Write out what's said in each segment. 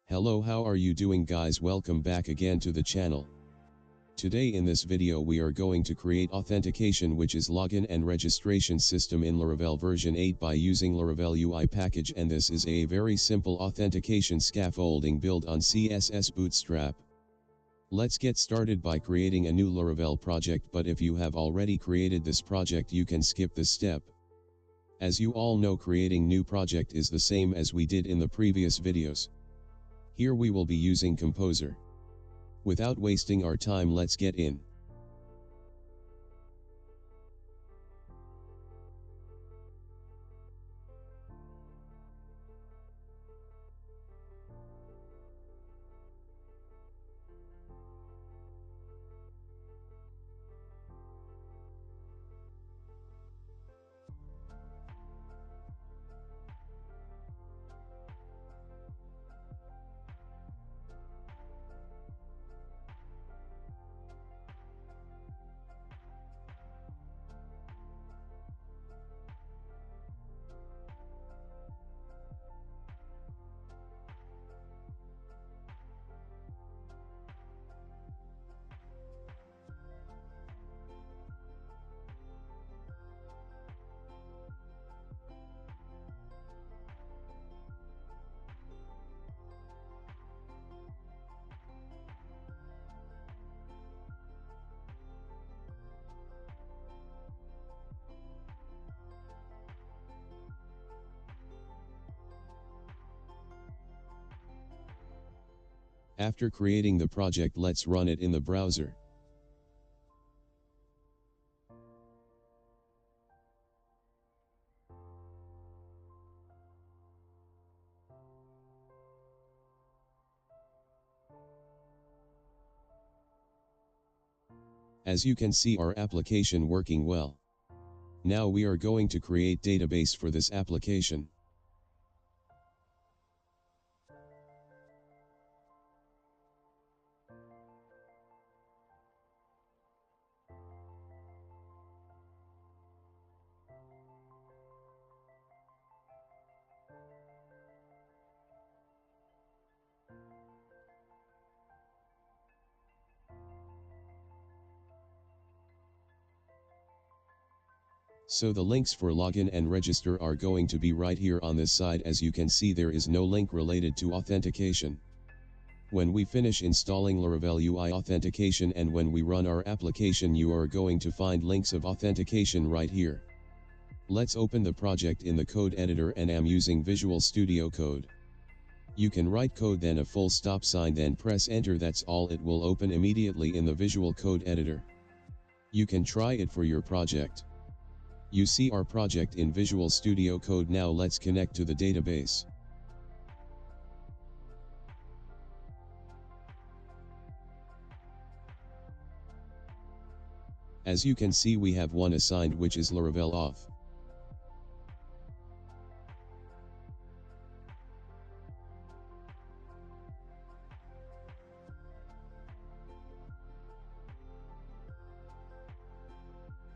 Hello, how are you doing guys? Welcome back again to the channel. Today in this video we are going to create authentication, which is login and registration system in Laravel version 8 by using Laravel UI package, and this is a very simple authentication scaffolding built on CSS Bootstrap. Let's get started by creating a new Laravel project, but if you have already created this project you can skip this step. As you all know, creating new project is the same as we did in the previous videos. Here we will be using Composer. Without wasting our time, let's get in. After creating the project, let's run it in the browser. As you can see, our application working well. Now we are going to create database for this application. So the links for login and register are going to be right here on this side. As you can see, there is no link related to authentication. When we finish installing Laravel UI authentication and when we run our application, you are going to find links of authentication right here. Let's open the project in the code editor, and I'm using Visual Studio Code. You can write code, then a full stop sign, then press enter. That's all. It will open immediately in the Visual Code editor. You can try it for your project. You see our project in Visual Studio Code. Now let's connect to the database. As you can see, we have one assigned, which is Laravel auth.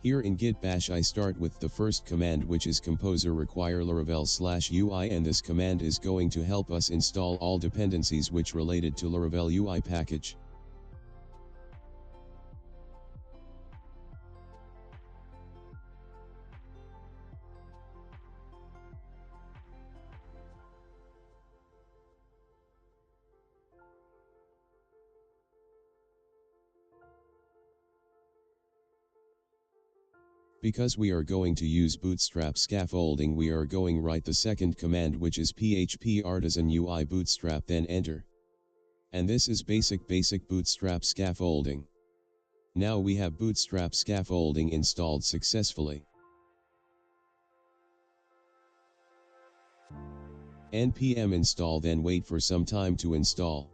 Here in Git bash I start with the first command, which is composer require Laravel/UI, and this command is going to help us install all dependencies which related to Laravel UI package. Because we are going to use Bootstrap scaffolding, we are going write the second command, which is PHP artisan UI bootstrap, then enter. And this is basic Bootstrap scaffolding. Now we have Bootstrap scaffolding installed successfully. npm install, then wait for some time to install.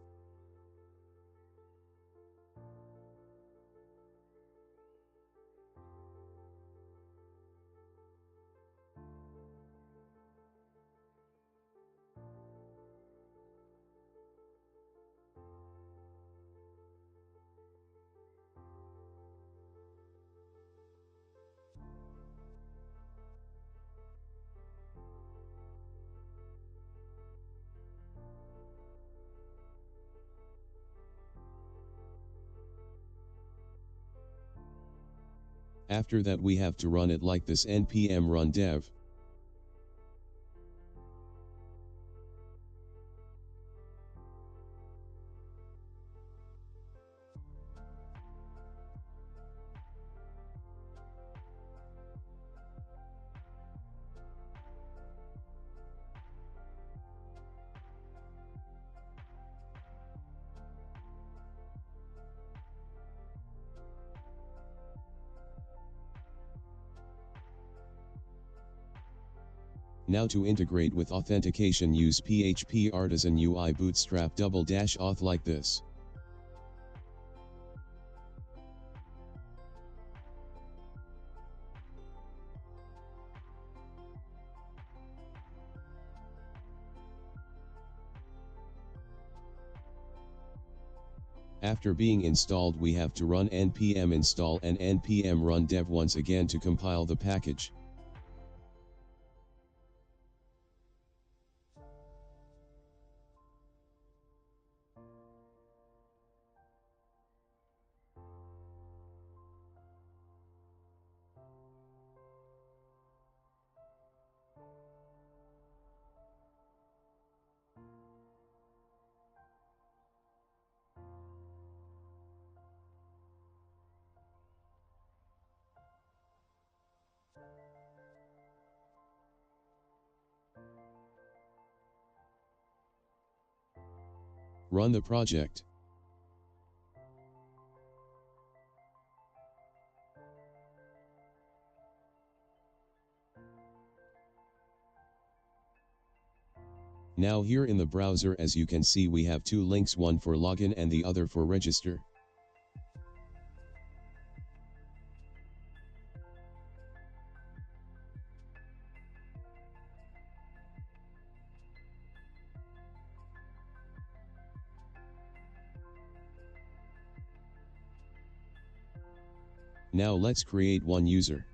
After that we have to run it like this: npm run dev. Now to integrate with authentication, use PHP Artisan UI Bootstrap --auth like this. After being installed, we have to run npm install and npm run dev once again to compile the package. Run the project. Now here in the browser, as you can see, we have two links, one for login and the other for register. Now let's create one user.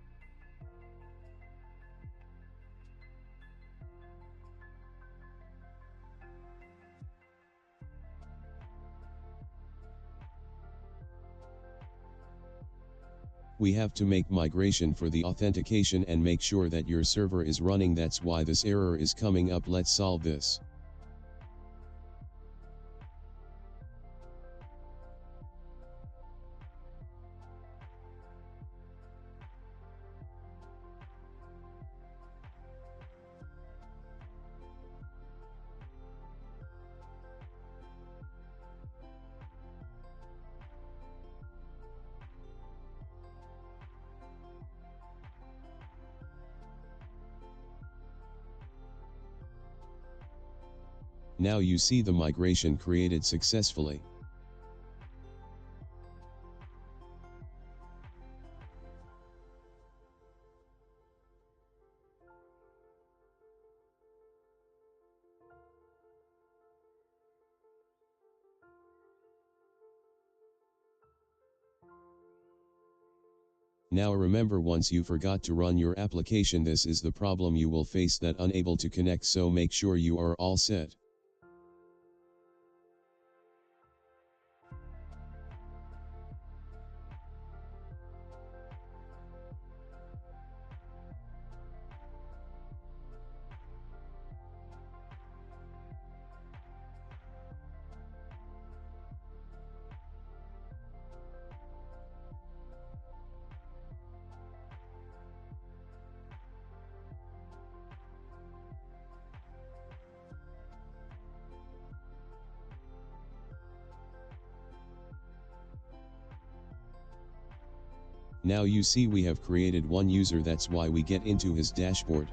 We have to make migration for the authentication and make sure that your server is running. That's why this error is coming up. Let's solve this. Now you see the migration created successfully. Now remember, once you forgot to run your application, this is the problem you will face, that unable to connect, so make sure you are all set. Now you see we have created one user, that's why we get into his dashboard.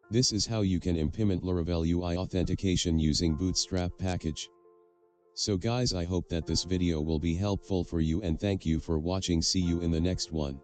This is how you can implement Laravel UI authentication using Bootstrap package. So guys, I hope that this video will be helpful for you, and thank you for watching. See you in the next one.